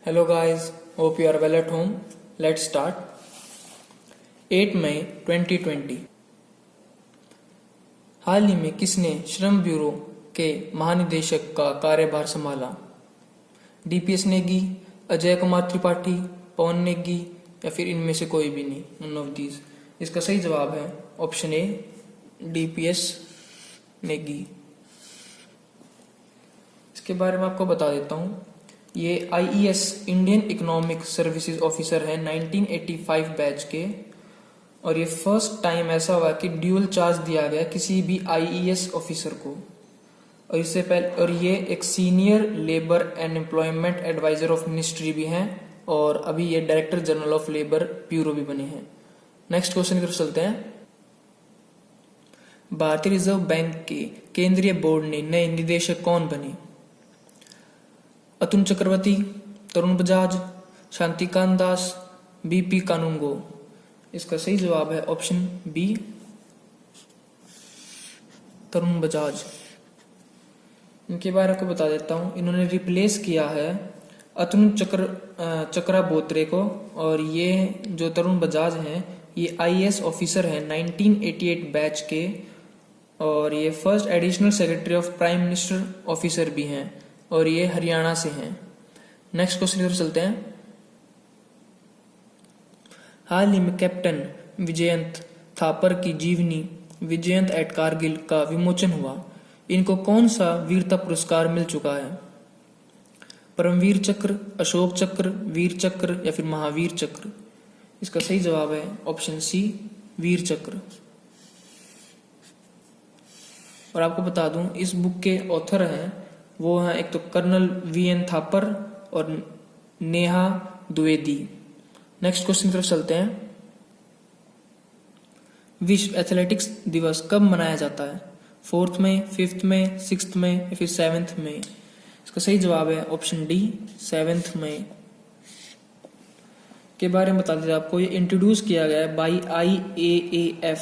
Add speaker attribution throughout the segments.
Speaker 1: Hello guys, hope you are well at home. Let's start. 8 मई 2020। हाल ही में किसने श्रम bureau के महानिदेशक का कार्यभार संभाला? डीपीएस नेगी, अजय कुमार त्रिपाठी, पवन नेगी या फिर इनमें से कोई भी नहीं, नन ऑफ दीज। इसका सही जवाब है ऑप्शन ए, डीपीएस नेगी। इसके बारे में आपको बता देता हूँ। ये IES Indian economic services officer है 1985 बैच के, और ये फर्स्ट टाइम ऐसा हुआ कि ड्यूअल चार्ज दिया गया किसी भी आईईएस ऑफिसर को। और इससे पहले और ये एक senior labour and employment adviser of ministry भी हैं, और अभी ये director general of labour bureau भी बने हैं। नेक्स्ट क्वेश्चन की तरफ चलते हैं। भारतीय रिजर्व बैंक के केंद्रीय बोर्ड ने नए निदेशक कौन बने? अतुल चक्रवर्ती, तरुण बजाज, शांतिकांत दास, बीपी कानूनगो। इसका सही जवाब है ऑप्शन बी, तरुण बजाज। इनके बारे में आपको बता देता हूं। इन्होंने रिप्लेस किया है अतुल चक्रा बोत्रे को, और ये जो तरुण बजाज हैं ये आईएएस ऑफिसर हैं 1988 बैच के, और ये first additional secretary of prime minister officer भी हैं, और ये हरियाणा से हैं। नेक्स्ट क्वेश्चन की तरफ चलते हैं। हाल ही में कैप्टन विजयंत थापर की जीवनी विजयंत एट कारगिल का विमोचन हुआ। इनको कौन सा वीरता पुरस्कार मिल चुका है? परमवीर चक्र, अशोक चक्र, वीर चक्र या फिर महावीर चक्र? इसका सही जवाब है ऑप्शन सी, वीर चक्र। और आपको बता दूं, इस बुक के ऑथर हैं वो हैं एक तो कर्नल वीएन थापर और नेहा द्विवेदी। नेक्स्ट क्वेश्चन की तरफ चलते हैं। विश्व एथलेटिक्स दिवस कब मनाया जाता है? 4 मई, 5 मई, 6 मई या फिर 7 मई? इसका सही जवाब है ऑप्शन डी, 7 मई के बारे में बता देते आपको। ये इंट्रोड्यूस किया गया है by IAAF,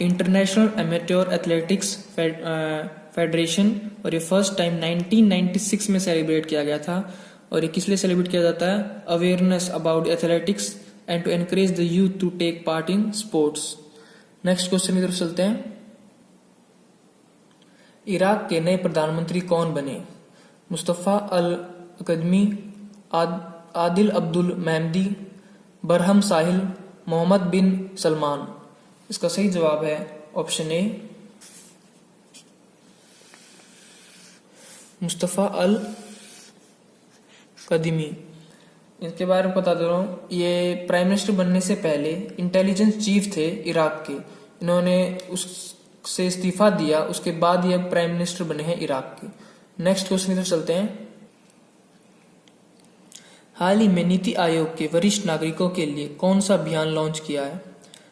Speaker 1: international amateur athletics federation, और ये फर्स्ट टाइम 1996 में सेलिब्रेट किया गया था। और ये किस लिए सेलिब्रेट किया जाता है? Awareness about athletics and to encourage the youth to take part in sports. Next question की तरफ चलते हैं। इराक के नए प्रधानमंत्री कौन बने? मुस्तफा अल अकदमी, आदिल अब्दुल महमदी, बरहम साहिल, मोहम्मद बिन सलमान? इसका सही जवाब है ऑप्शन ए, मुस्तफा अल कदमी। इनके बारे में बता दे रहा हूँ। ये प्राइम मिनिस्टर बनने से पहले इंटेलिजेंस चीफ थे इराक के। इन्होंने उससे इस्तीफा दिया, उसके बाद ये प्राइम मिनिस्टर बने हैं इराक के। नेक्स्ट क्वेश्चन की तरफ चलते हैं। हाल ही में नीति आयोग के वरिष्ठ नागरिकों के लिए कौन सा अभियान लॉन्च किया है?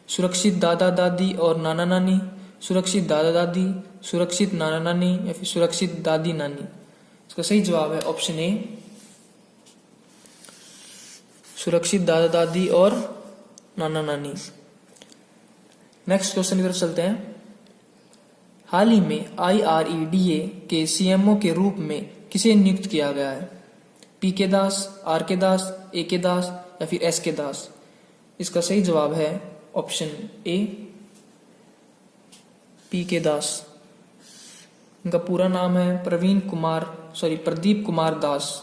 Speaker 1: सुरक्षित दादा दादी और नाना नानी, सुरक्षित दादा दादी, सुरक्षित नाना नानी या फिर सुरक्षित दादी नानी? इसका सही जवाब है ऑप्शन ए, सुरक्षित दादा दादी और नाना नानी। नेक्स्ट क्वेश्चन की तरफ चलते हैं। हाल ही में IREDA के CMO के रूप में किसे नियुक्त किया गया है? PK दास, RK दास, AK दास या फिर SK दास? इसका सही जवाब है ऑप्शन ए, PK दास। इनका पूरा नाम है प्रदीप कुमार दास।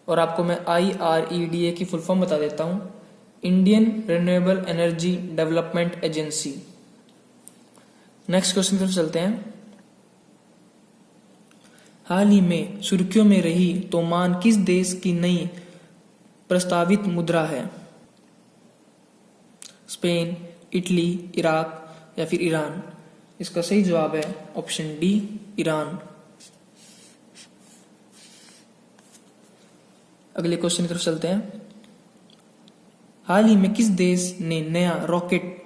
Speaker 1: और आपको मैं IREDA की फुल फॉर्म बता देता हूं, Indian renewable energy development agency. Next question की तरफ चलते हैं। हाल ही में सुर्खियों में रही तोमान किस देश की नई प्रस्तावित मुद्रा है? स्पेन, इटली, इराक या फिर ईरान? इसका सही जवाब है ऑप्शन डी, ईरान। अगले क्वेश्चन की तरफ चलते हैं। हाल ही में किस देश ने नया रॉकेट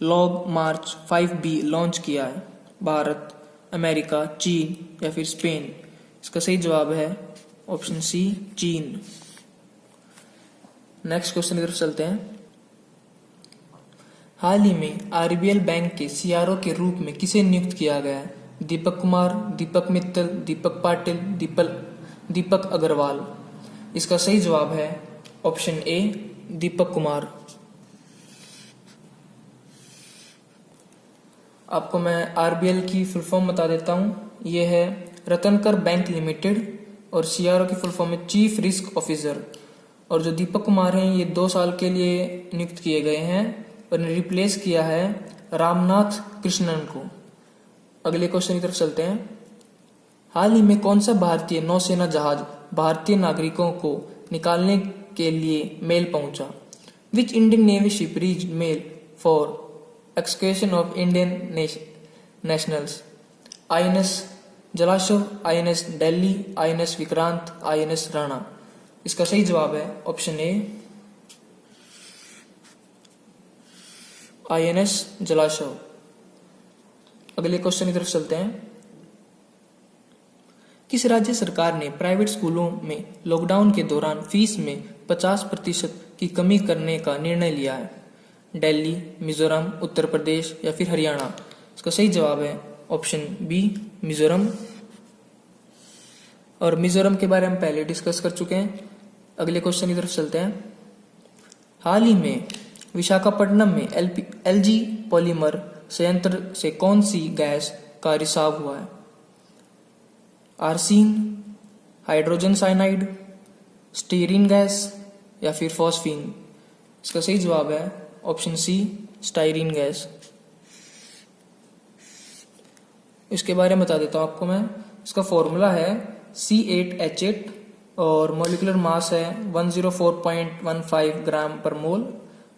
Speaker 1: लॉन्ग मार्च 5B लॉन्च किया है? भारत, अमेरिका, चीन या फिर स्पेन? इसका सही जवाब है ऑप्शन सी, चीन। नेक्स्ट क्वेश्चन की तरफ चलते हैं। हाल ही में RBL बैंक के CRO के रूप में किसे नियुक्त किया गया है? दीपक कुमार, दीपक मित्तल, दीपक पाटिल, दीपक अग्रवाल? इसका सही जवाब है ऑप्शन ए दीपक कुमार। आपको मैं आरबीएल की फुल फॉर्म बता देता हूँ। ये है रतनकर बैंक लिमिटेड और सीआरओ की फुल फॉर्म है चीफ रिस्क ऑफिसर। और जो दीपक कुमार हैं ये 2 साल के लिए नियुक्त किए गए हैं और ने रिप्लेस किया है रामनाथ कृष्णन को। अगले क्वेश्चन की तरफ चलते हैं। हाल ही में कौन सा भारतीय नौसेना जहाज भारतीय नागरिकों को निकालने के लिए मेल पहुंचा? Which Indian Navy ship reached Male for evacuation of Indian nationals? INS Jalashwa, INS Delhi, INS Vikrant, INS Rana. इसका सही जवाब है ऑप्शन ए आईएनएस जलाशव। अगले क्वेश्चन की तरफ चलते हैं। किस राज्य सरकार ने प्राइवेट स्कूलों में लॉकडाउन के दौरान फीस में 50% की कमी करने का निर्णय लिया है? दिल्ली, मिजोरम, उत्तर प्रदेश या फिर हरियाणा? इसका सही जवाब है ऑप्शन बी मिजोरम। और मिजोरम के बारे में पहले डिस्कस कर चुके हैं। अगले क्वेश्चन की तरफ चलते हैं। हाल ही में विशाखापट्टनम में एलजी पॉलीमर संयंत्र से कौन सी गैस का रिसाव हुआ है? आर्सीन, हाइड्रोजन साइनाइड, स्टीरीन गैस या फिर फॉस्फीन? इसका सही जवाब है ऑप्शन सी स्टाइरीन गैस। इसके बारे में बता देता हूं आपको मैं। इसका फॉर्मूला है C8H8 और मॉलिक्यूलर मास है 104.15 ग्राम पर मोल।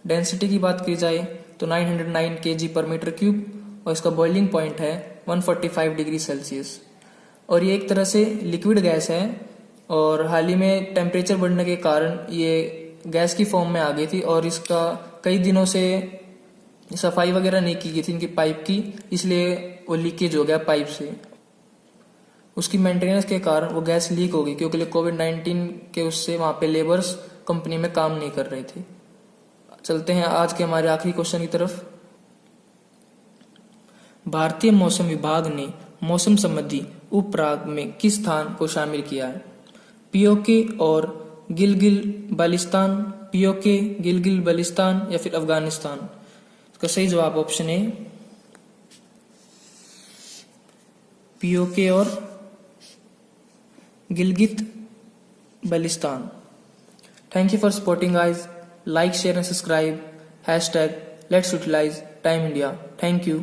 Speaker 1: डेंसिटी की बात की जाए तो 909 kg पर मीटर क्यूब और इसका बॉइलिंग पॉइंट है 145 डिग्री सेल्सियस। और ये एक तरह से लिक्विड गैस है और हाल ही में टेम्परेचर बढ़ने के कारण ये गैस की फॉर्म में आ गई थी और इसका कई दिनों से सफाई वगैरह नहीं की गई थी इनकी पाइप की, इसलिए वो लीकेज हो गया पाइप से। उसकी मेंटेनेंस के कारण वो गैस लीक हो गई क्योंकि कोविड-19 के उससे वहां पे लेबर्स कंपनी में काम नहीं कर रहे थे। चलते हैं आज के हमारे आखिरी क्वेश्चन की तरफ। भारतीय मौसम विभाग ने मौसम संबंधी उपराग में किस स्थान को शामिल किया है? पीओके और गिलगिल बाल्टिस्तान, पीओके, गिलगिल बाल्टिस्तान या फिर अफगानिस्तान? इसका सही जवाब ऑप्शन ए पीओके और Gilgit Baltistan. Thank you for supporting guys. Like, share and subscribe. #Let's utilize Time India. Thank you.